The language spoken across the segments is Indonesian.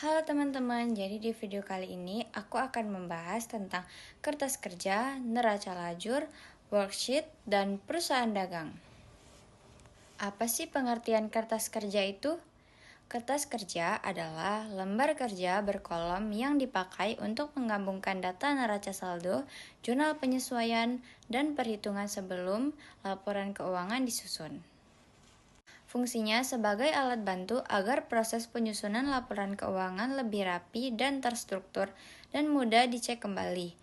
Halo teman-teman, jadi di video kali ini aku akan membahas tentang kertas kerja, neraca lajur, worksheet, dan perusahaan dagang. Apa sih pengertian kertas kerja itu? Kertas kerja adalah lembar kerja berkolom yang dipakai untuk menggabungkan data neraca saldo, jurnal penyesuaian, dan perhitungan sebelum laporan keuangan disusun. Fungsinya sebagai alat bantu agar proses penyusunan laporan keuangan lebih rapi dan terstruktur dan mudah dicek kembali.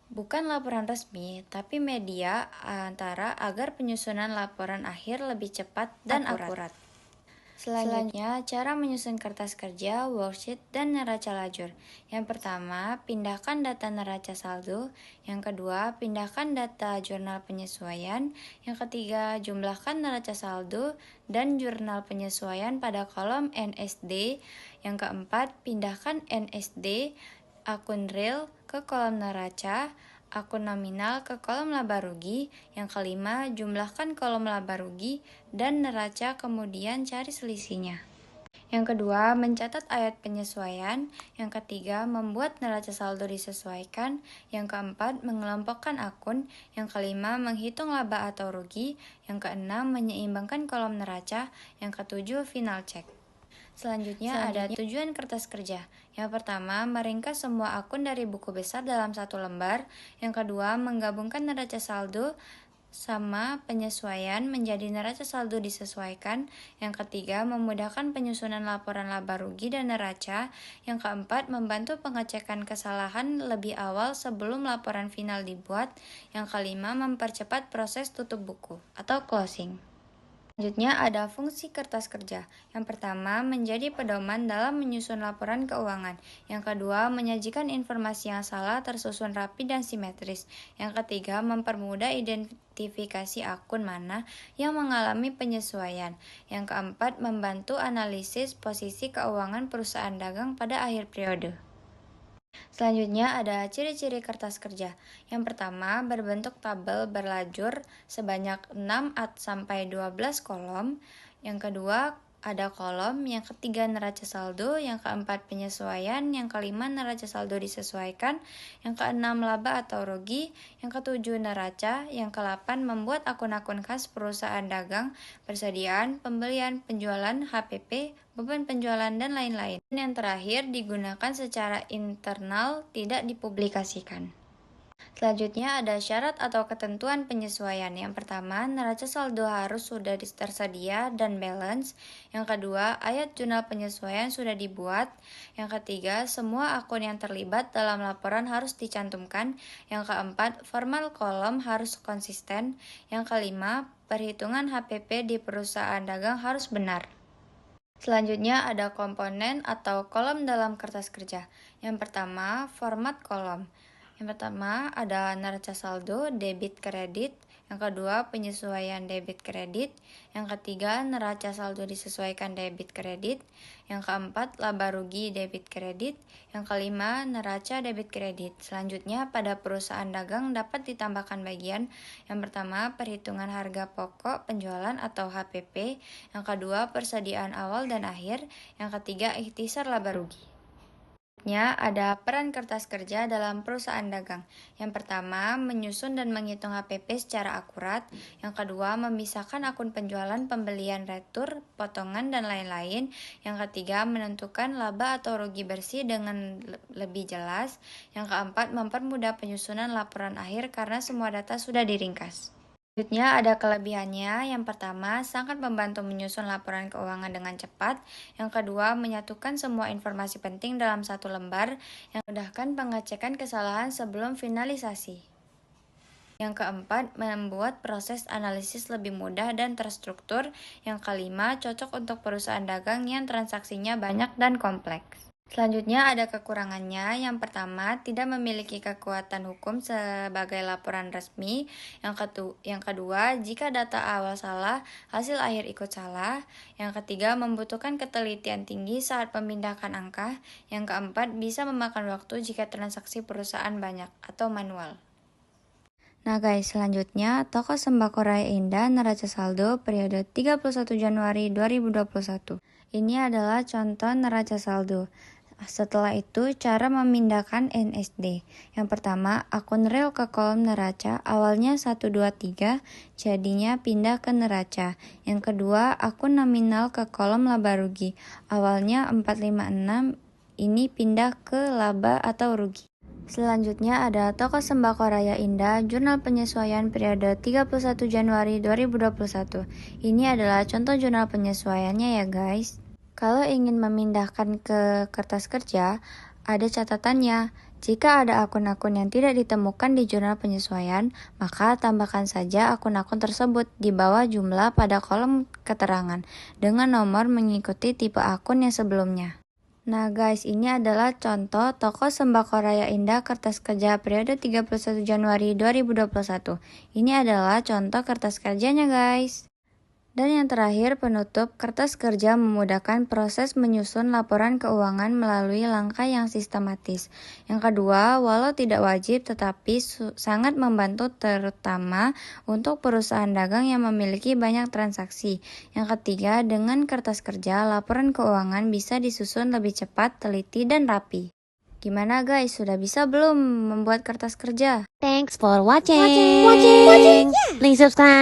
Bukan laporan resmi, tapi media antara agar penyusunan laporan akhir lebih cepat dan akurat. Selanjutnya, cara menyusun kertas kerja, worksheet, dan neraca lajur. Yang pertama, pindahkan data neraca saldo. Yang kedua, pindahkan data jurnal penyesuaian. Yang ketiga, jumlahkan neraca saldo dan jurnal penyesuaian pada kolom NSD. Yang keempat, pindahkan NSD akun real ke kolom neraca, akun nominal ke kolom laba rugi. Yang kelima, jumlahkan kolom laba rugi dan neraca, kemudian cari selisihnya. Yang kedua, mencatat ayat penyesuaian. Yang ketiga, membuat neraca saldo disesuaikan. Yang keempat, mengelompokkan akun. Yang kelima, menghitung laba atau rugi. Yang keenam, menyeimbangkan kolom neraca. Yang ketujuh, final check. Selanjutnya ada tujuan kertas kerja. Yang pertama, meringkas semua akun dari buku besar dalam satu lembar. Yang kedua, menggabungkan neraca saldo sama penyesuaian menjadi neraca saldo disesuaikan. Yang ketiga, memudahkan penyusunan laporan laba rugi dan neraca. Yang keempat, membantu pengecekan kesalahan lebih awal sebelum laporan final dibuat. Yang kelima, mempercepat proses tutup buku atau closing. Selanjutnya ada fungsi kertas kerja. Yang pertama, menjadi pedoman dalam menyusun laporan keuangan. Yang kedua, menyajikan informasi yang salah tersusun rapi dan simetris. Yang ketiga, mempermudah identifikasi akun mana yang mengalami penyesuaian. Yang keempat, membantu analisis posisi keuangan perusahaan dagang pada akhir periode. Selanjutnya ada ciri-ciri kertas kerja. Yang pertama, berbentuk tabel berlajur sebanyak 6-12 kolom. Yang kedua, ada kolom. Yang ketiga, neraca saldo. Yang keempat, penyesuaian. Yang kelima, neraca saldo disesuaikan. Yang keenam, laba atau rugi. Yang ketujuh, neraca. Yang kedelapan, membuat akun-akun khas perusahaan dagang, persediaan, pembelian, penjualan, HPP, beban penjualan, dan lain-lain. Dan yang terakhir, digunakan secara internal, tidak dipublikasikan. Selanjutnya ada syarat atau ketentuan penyesuaian. Yang pertama, neraca saldo harus sudah tersedia dan balance. Yang kedua, ayat jurnal penyesuaian sudah dibuat. Yang ketiga, semua akun yang terlibat dalam laporan harus dicantumkan. Yang keempat, format kolom harus konsisten. Yang kelima, perhitungan HPP di perusahaan dagang harus benar. Selanjutnya ada komponen atau kolom dalam kertas kerja. Yang pertama, format kolom. Yang pertama ada neraca saldo, debit kredit. Yang kedua, penyesuaian debit kredit. Yang ketiga, neraca saldo disesuaikan debit kredit. Yang keempat, laba rugi debit kredit. Yang kelima, neraca debit kredit. Selanjutnya, pada perusahaan dagang dapat ditambahkan bagian. Yang pertama, perhitungan harga pokok penjualan atau HPP. Yang kedua, persediaan awal dan akhir. Yang ketiga, ikhtisar laba rugi. Ada peran kertas kerja dalam perusahaan dagang. Yang pertama, menyusun dan menghitung HPP secara akurat. Yang kedua, memisahkan akun penjualan, pembelian, retur, potongan, dan lain-lain. Yang ketiga, menentukan laba atau rugi bersih dengan lebih jelas. Yang keempat, mempermudah penyusunan laporan akhir karena semua data sudah diringkas. Selanjutnya ada kelebihannya. Yang pertama, sangat membantu menyusun laporan keuangan dengan cepat. Yang kedua, menyatukan semua informasi penting dalam satu lembar. Yang memudahkan pengecekan kesalahan sebelum finalisasi. Yang keempat, membuat proses analisis lebih mudah dan terstruktur. Yang kelima, cocok untuk perusahaan dagang yang transaksinya banyak dan kompleks. Selanjutnya ada kekurangannya. Yang pertama, tidak memiliki kekuatan hukum sebagai laporan resmi. Yang kedua, jika data awal salah, hasil akhir ikut salah. Yang ketiga, membutuhkan ketelitian tinggi saat memindahkan angka. Yang keempat, bisa memakan waktu jika transaksi perusahaan banyak atau manual. Nah guys, selanjutnya toko sembako Raya Indah neraca saldo periode 31 Januari 2021. Ini adalah contoh neraca saldo. Setelah itu, cara memindahkan NSD. Yang pertama, akun real ke kolom neraca, awalnya 123, jadinya pindah ke neraca. Yang kedua, akun nominal ke kolom laba rugi, awalnya 456, ini pindah ke laba atau rugi. Selanjutnya ada toko sembako Raya Indah, jurnal penyesuaian periode 31 Januari 2021. Ini adalah contoh jurnal penyesuaiannya ya guys. Kalau ingin memindahkan ke kertas kerja, ada catatannya. Jika ada akun-akun yang tidak ditemukan di jurnal penyesuaian, maka tambahkan saja akun-akun tersebut di bawah jumlah pada kolom keterangan dengan nomor mengikuti tipe akun yang sebelumnya. Nah guys, ini adalah contoh toko sembako Raya Indah kertas kerja periode 31 Januari 2021. Ini adalah contoh kertas kerjanya guys. Dan yang terakhir, penutup, kertas kerja memudahkan proses menyusun laporan keuangan melalui langkah yang sistematis. Yang kedua, walau tidak wajib tetapi sangat membantu terutama untuk perusahaan dagang yang memiliki banyak transaksi. Yang ketiga, dengan kertas kerja, laporan keuangan bisa disusun lebih cepat, teliti, dan rapi. Gimana guys, sudah bisa belum membuat kertas kerja? Thanks for watching. Please subscribe.